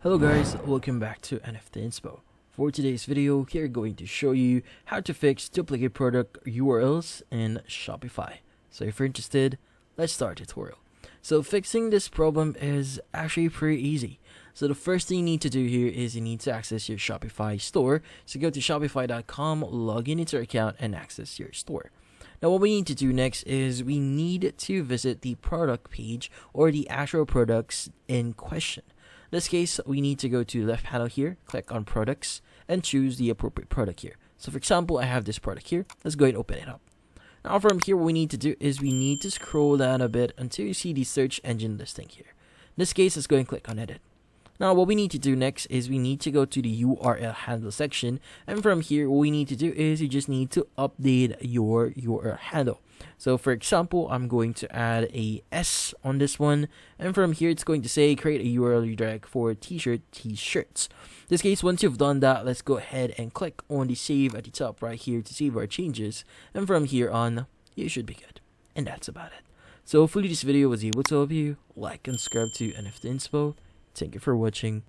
Hello guys, welcome back to NFT Inspo. For today's video, we're going to show you how to fix duplicate product URLs in Shopify. So if you're interested, let's start the tutorial. So fixing this problem is actually pretty easy. So the first thing you need to do here is you need to access your Shopify store. So go to shopify.com, log in into your account and access your store. Now what we need to do next is we need to visit the product page or the actual products in question. In this case, we need to go to the left panel here, click on products, and choose the appropriate product here. So for example, I have this product here. Let's go ahead and open it up. Now from here, what we need to do is we need to scroll down a bit until you see the search engine listing here. In this case, let's go ahead and click on edit. Now what we need to do next is we need to go to the URL handle section, and from here what we need to do is you just need to update your URL handle. So for example, I'm going to add a S on this one, and from here it's going to say create a URL redirect for t-shirts. In this case, once you've done that, let's go ahead and click on the save at the top right here to save our changes, and from here on you should be good. And that's about it. So hopefully this video was able to help you. Like and subscribe to NFT Inspo. Thank you for watching.